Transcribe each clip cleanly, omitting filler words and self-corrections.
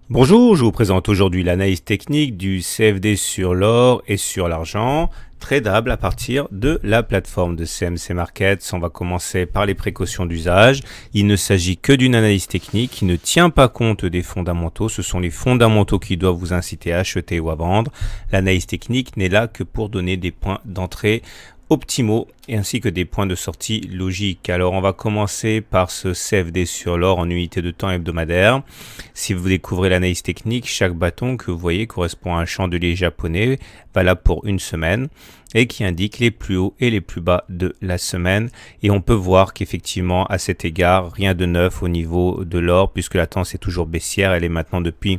Bonjour, je vous présente aujourd'hui l'analyse technique du CFD sur l'or et sur l'argent, tradable à partir de la plateforme de CMC Markets. On va commencer par les précautions d'usage. Il ne s'agit que d'une analyse technique qui ne tient pas compte des fondamentaux. Ce sont les fondamentaux qui doivent vous inciter à acheter ou à vendre. L'analyse technique n'est là que pour donner des points d'entrée optimaux et ainsi que des points de sortie logiques. Alors on va commencer par ce CFD sur l'or en unité de temps hebdomadaire. Si vous découvrez l'analyse technique, chaque bâton que vous voyez correspond à un chandelier japonais valable pour une semaine et qui indique les plus hauts et les plus bas de la semaine. Et on peut voir qu'effectivement à cet égard, rien de neuf au niveau de l'or puisque la tendance est toujours baissière. Elle est maintenant depuis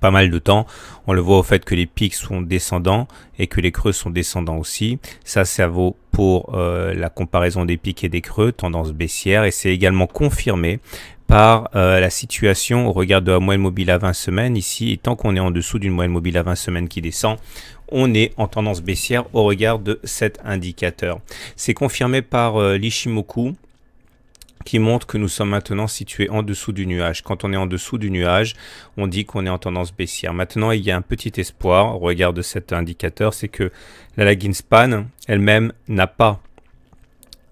pas mal de temps. On le voit au fait que les pics sont descendants et que les creux sont descendants aussi. Ça vaut pour la comparaison des pics et des creux, tendance baissière, et c'est également confirmé par la situation au regard de la moyenne mobile à 20 semaines ici. Et tant qu'on est en dessous d'une moyenne mobile à 20 semaines qui descend, on est en tendance baissière au regard de cet indicateur. C'est confirmé par l'Ishimoku, qui montre que nous sommes maintenant situés en dessous du nuage. Quand on est en dessous du nuage, on dit qu'on est en tendance baissière. Maintenant, il y a un petit espoir au regard de cet indicateur, c'est que la lagging span elle-même n'a pas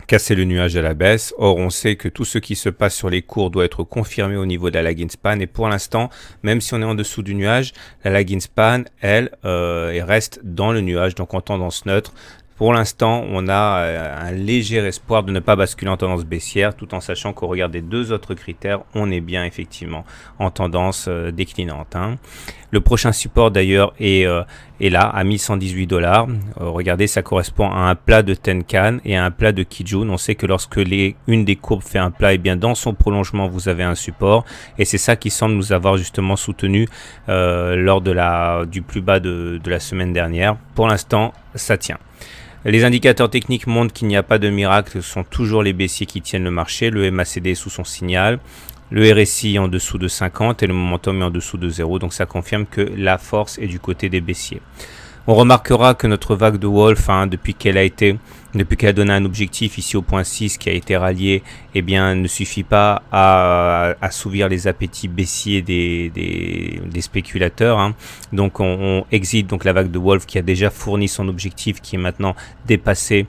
cassé le nuage à la baisse. Or, on sait que tout ce qui se passe sur les cours doit être confirmé au niveau de la lagging span. Et pour l'instant, même si on est en dessous du nuage, la lagging span, elle, reste dans le nuage, donc en tendance neutre. Pour l'instant, on a un léger espoir de ne pas basculer en tendance baissière, tout en sachant qu'au regard des deux autres critères, on est bien effectivement en tendance déclinante. Le prochain support d'ailleurs est là à 1118 $. Regardez, ça correspond à un plat de Tenkan et à un plat de Kijun. On sait que lorsque une des courbes fait un plat, et bien dans son prolongement, vous avez un support. Et c'est ça qui semble nous avoir justement soutenu lors du plus bas de la semaine dernière. Pour l'instant, ça tient. Les indicateurs techniques montrent qu'il n'y a pas de miracle, ce sont toujours les baissiers qui tiennent le marché. Le MACD est sous son signal, le RSI est en dessous de 50 et le momentum est en dessous de 0. Donc ça confirme que la force est du côté des baissiers. On remarquera que notre vague de Wolf, depuis qu'elle a donné un objectif ici au point 6 qui a été rallié, eh bien, ne suffit pas à assouvir les appétits baissiers des spéculateurs. Donc on exit donc la vague de Wolf qui a déjà fourni son objectif qui est maintenant dépassé.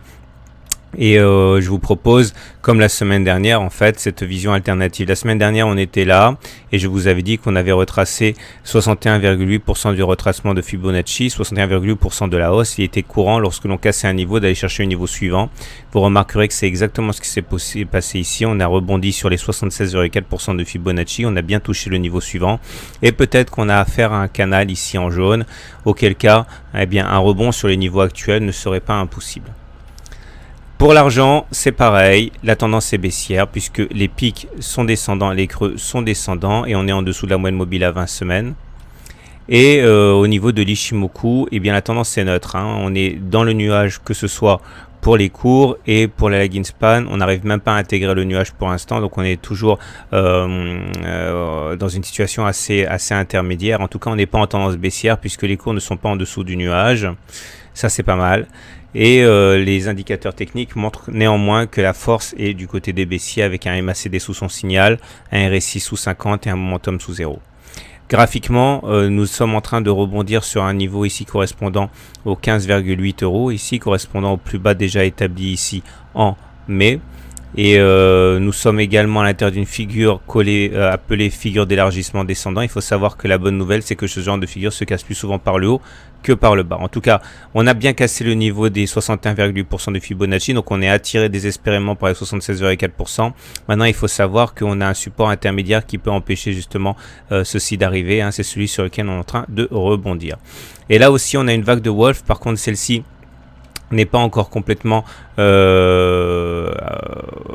Et je vous propose, comme la semaine dernière, en fait, cette vision alternative. La semaine dernière, on était là et je vous avais dit qu'on avait retracé 61,8% du retracement de Fibonacci, 61,8% de la hausse. Il était courant lorsque l'on cassait un niveau d'aller chercher un niveau suivant. Vous remarquerez que c'est exactement ce qui s'est passé ici. On a rebondi sur les 76,4% de Fibonacci. On a bien touché le niveau suivant et peut-être qu'on a affaire à un canal ici en jaune, auquel cas, eh bien, un rebond sur les niveaux actuels ne serait pas impossible. Pour l'argent, c'est pareil, la tendance est baissière puisque les pics sont descendants, les creux sont descendants et on est en dessous de la moyenne mobile à 20 semaines. Et au niveau de l'Ishimoku, eh bien la tendance est neutre. On est dans le nuage que ce soit pour les cours et pour la lagging span. On n'arrive même pas à intégrer le nuage pour l'instant, donc on est toujours dans une situation assez intermédiaire. En tout cas, on n'est pas en tendance baissière puisque les cours ne sont pas en dessous du nuage. Ça, c'est pas mal. Et les indicateurs techniques montrent néanmoins que la force est du côté des baissiers avec un MACD sous son signal, un RSI sous 50 et un momentum sous 0. Graphiquement, nous sommes en train de rebondir sur un niveau ici correspondant aux 15,8 €, ici correspondant au plus bas déjà établi ici en mai. Et nous sommes également à l'intérieur d'une figure appelée figure d'élargissement descendant. Il faut savoir que la bonne nouvelle, c'est que ce genre de figure se casse plus souvent par le haut que par le bas. En tout cas, on a bien cassé le niveau des 61,8% de Fibonacci, donc on est attiré désespérément par les 76,4%. Maintenant, il faut savoir qu'on a un support intermédiaire qui peut empêcher justement ceci d'arriver. C'est celui sur lequel on est en train de rebondir. Et là aussi, on a une vague de Wolf. Par contre, celle-ci n'est pas encore complètement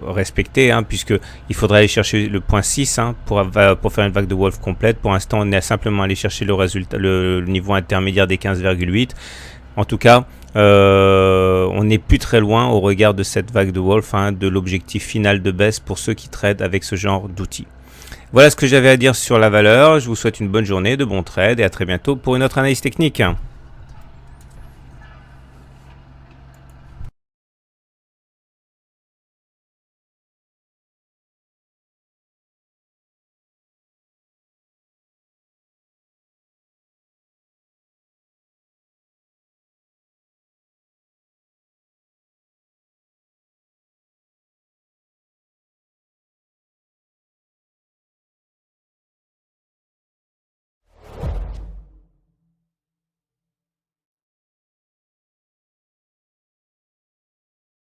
respecté, puisque il faudrait aller chercher le point 6 pour faire une vague de Wolf complète. Pour l'instant, on est simplement allé chercher le niveau intermédiaire des 15,8. En tout cas, on n'est plus très loin au regard de cette vague de Wolf, de l'objectif final de baisse pour ceux qui tradent avec ce genre d'outils. Voilà ce que j'avais à dire sur la valeur. Je vous souhaite une bonne journée, de bons trades et à très bientôt pour une autre analyse technique.